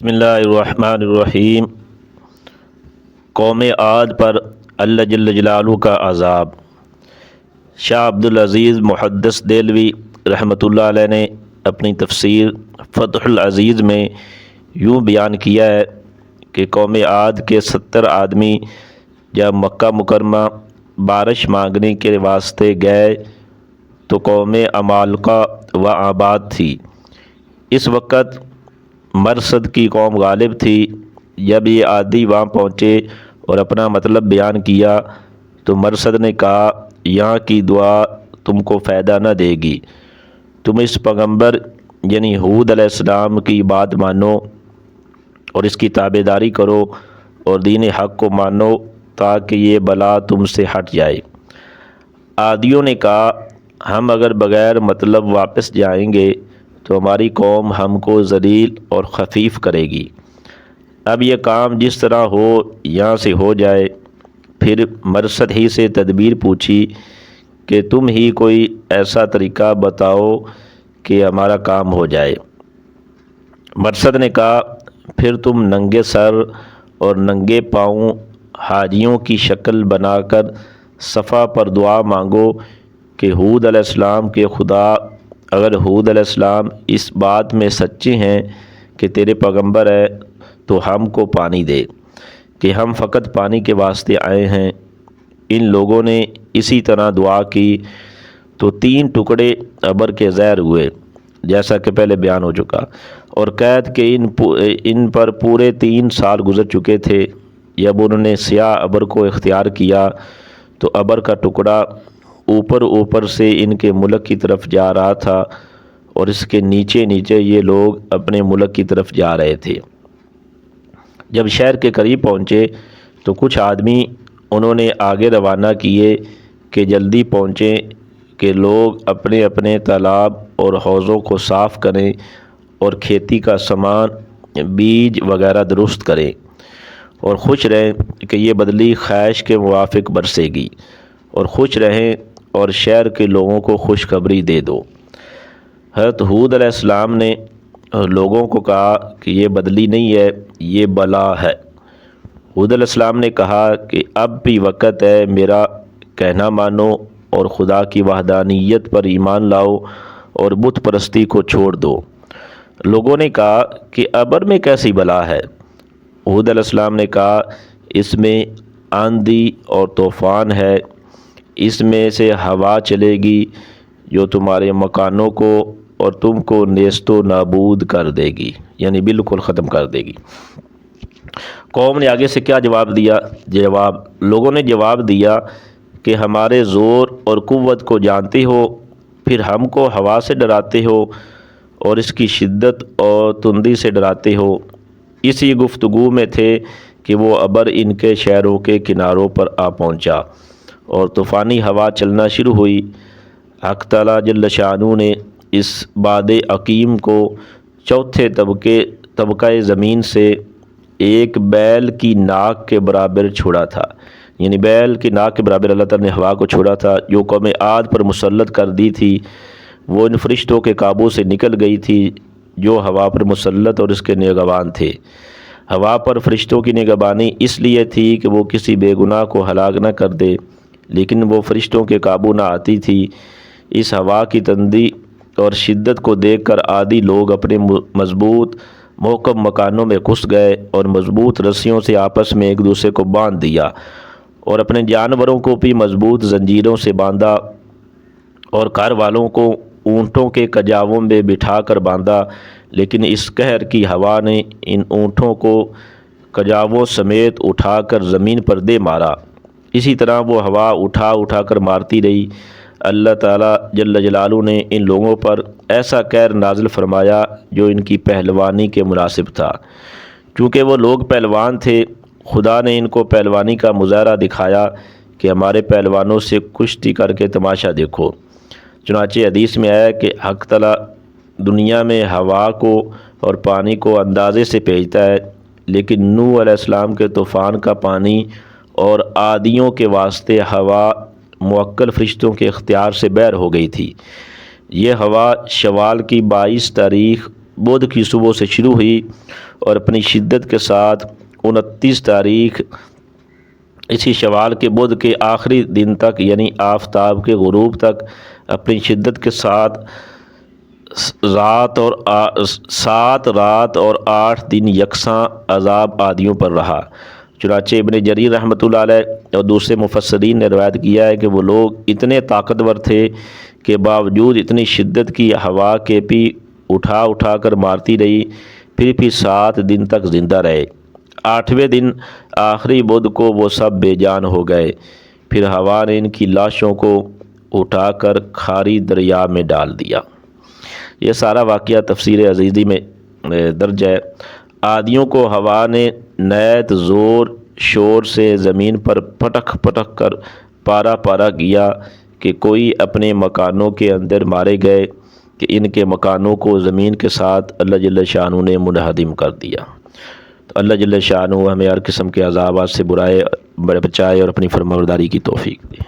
بسم اللہ الرحمن الرحیم۔ قوم عاد پر اللہ جل جلالہ کا عذاب۔ شاہ عبدالعزیز محدث دہلوی رحمۃ اللہ علیہ نے اپنی تفسیر فتح العزیز میں یوں بیان کیا ہے کہ قوم عاد کے 70 آدمی جب مکہ مکرمہ بارش مانگنے کے واسطے گئے تو قوم عمالقہ و آباد تھی۔ اس وقت مرصد کی قوم غالب تھی۔ جب یہ عادی وہاں پہنچے اور اپنا مطلب بیان کیا تو مرصد نے کہا، یہاں کی دعا تم کو فائدہ نہ دے گی، تم اس پیغمبر یعنی ہود علیہ السلام کی بات مانو اور اس کی تابعداری کرو اور دین حق کو مانو تاکہ یہ بلا تم سے ہٹ جائے۔ عادیوں نے کہا، ہم اگر بغیر مطلب واپس جائیں گے تو ہماری قوم ہم کو ذلیل اور خفیف کرے گی۔ اب یہ کام جس طرح ہو یہاں سے ہو جائے۔ پھر مرصد ہی سے تدبیر پوچھی کہ تم ہی کوئی ایسا طریقہ بتاؤ کہ ہمارا کام ہو جائے۔ مرصد نے کہا، پھر تم ننگے سر اور ننگے پاؤں حاجیوں کی شکل بنا کر صفا پر دعا مانگو کہ ہود علیہ السلام کے خدا اگر ہود علیہ السلام اس بات میں سچے ہیں کہ تیرے پیغمبر ہے تو ہم کو پانی دے کہ ہم فقط پانی کے واسطے آئے ہیں۔ ان لوگوں نے اسی طرح دعا کی تو 3 ٹکڑے ابر کے زہر ہوئے، جیسا کہ پہلے بیان ہو چکا، اور قید کے ان پر پورے 3 سال گزر چکے تھے۔ جب انہوں نے سیاہ ابر کو اختیار کیا تو ابر کا ٹکڑا اوپر سے ان کے ملک کی طرف جا رہا تھا اور اس کے نیچے یہ لوگ اپنے ملک کی طرف جا رہے تھے۔ جب شہر کے قریب پہنچے تو کچھ آدمی انہوں نے آگے روانہ کیے کہ جلدی پہنچیں کہ لوگ اپنے اپنے تالاب اور حوضوں کو صاف کریں اور کھیتی کا سامان بیج وغیرہ درست کریں اور خوش رہیں کہ یہ بدلی خواہش کے موافق برسے گی، اور خوش رہیں اور شہر کے لوگوں کو خوشخبری دے دو۔ حضرت ہود علیہ السلام نے لوگوں کو کہا کہ یہ بدلی نہیں ہے، یہ بلا ہے۔ ہود علیہ السلام نے کہا کہ اب بھی وقت ہے، میرا کہنا مانو اور خدا کی وحدانیت پر ایمان لاؤ اور بت پرستی کو چھوڑ دو۔ لوگوں نے کہا کہ ابر میں کیسی بلا ہے؟ ہود علیہ السلام نے کہا، اس میں آندھی اور طوفان ہے، اس میں سے ہوا چلے گی جو تمہارے مکانوں کو اور تم کو نیست و نابود کر دے گی، یعنی بالکل ختم کر دے گی۔ قوم نے آگے سے کیا جواب دیا؟ لوگوں نے جواب دیا کہ ہمارے زور اور قوت کو جانتے ہو، پھر ہم کو ہوا سے ڈراتے ہو اور اس کی شدت اور تندی سے ڈراتے ہو۔ اسی گفتگو میں تھے کہ وہ ابر ان کے شہروں کے کناروں پر آ پہنچا اور طوفانی ہوا چلنا شروع ہوئی۔ حق تعالیٰ جل شانہ نے اس باد عقیم کو چوتھے طبقہ زمین سے ایک بیل کی ناک کے برابر چھوڑا تھا، یعنی بیل کی ناک کے برابر اللہ تعالیٰ نے ہوا کو چھوڑا تھا جو قوم عاد پر مسلط کر دی تھی۔ وہ ان فرشتوں کے قابو سے نکل گئی تھی جو ہوا پر مسلط اور اس کے نگہبان تھے۔ ہوا پر فرشتوں کی نگہبانی اس لیے تھی کہ وہ کسی بے گناہ کو ہلاک نہ کر دے، لیکن وہ فرشتوں کے قابو نہ آتی تھی۔ اس ہوا کی تندی اور شدت کو دیکھ کر عادی لوگ اپنے مضبوط محکم مکانوں میں گھس گئے اور مضبوط رسیوں سے آپس میں ایک دوسرے کو باندھ دیا اور اپنے جانوروں کو بھی مضبوط زنجیروں سے باندھا اور گھر والوں کو اونٹوں کے کجاووں میں بٹھا کر باندھا، لیکن اس قہر کی ہوا نے ان اونٹوں کو کجاووں سمیت اٹھا کر زمین پر دے مارا۔ اسی طرح وہ ہوا اٹھا کر مارتی رہی۔ اللہ تعالیٰ جل جلالہ نے ان لوگوں پر ایسا قہر نازل فرمایا جو ان کی پہلوانی کے مناسب تھا۔ چونکہ وہ لوگ پہلوان تھے، خدا نے ان کو پہلوانی کا مظاہرہ دکھایا کہ ہمارے پہلوانوں سے کشتی کر کے تماشا دیکھو۔ چنانچہ حدیث میں آیا کہ حق تعالیٰ دنیا میں ہوا کو اور پانی کو اندازے سے بھیجتا ہے، لیکن نوح علیہ السلام کے طوفان کا پانی اور عادیوں کے واسطے ہوا موکل فرشتوں کے اختیار سے بیر ہو گئی تھی۔ یہ ہوا شوال کی 22 تاریخ بدھ کی صبح سے شروع ہوئی اور اپنی شدت کے ساتھ 29 تاریخ اسی شوال کے بدھ کے آخری دن تک یعنی آفتاب کے غروب تک اپنی شدت کے ساتھ 7 رات اور 8 دن یکساں عذاب عادیوں پر رہا۔ چنانچہ ابن جریر رحمۃ اللہ علیہ اور دوسرے مفسرین نے روایت کیا ہے کہ وہ لوگ اتنے طاقتور تھے کہ باوجود اتنی شدت کی ہوا کے بھی اٹھا کر مارتی رہی، پھر بھی 7 دن تک زندہ رہے۔ 8ویں دن آخری بدھ کو وہ سب بے جان ہو گئے، پھر ہوا نے ان کی لاشوں کو اٹھا کر کھاری دریا میں ڈال دیا۔ یہ سارا واقعہ تفسیر عزیزی میں درج ہے۔ عادیوں کو ہوا نے نہایت زور شور سے زمین پر پٹک کر پارا کیا کہ کوئی اپنے مکانوں کے اندر مارے گئے کہ ان کے مکانوں کو زمین کے ساتھ اللہ جل شانہ نے منہدم کر دیا۔ تو اللہ جل شانہ ہمیں ہر قسم کے عذابات سے بچائے اور اپنی فرمانبرداری کی توفیق دے۔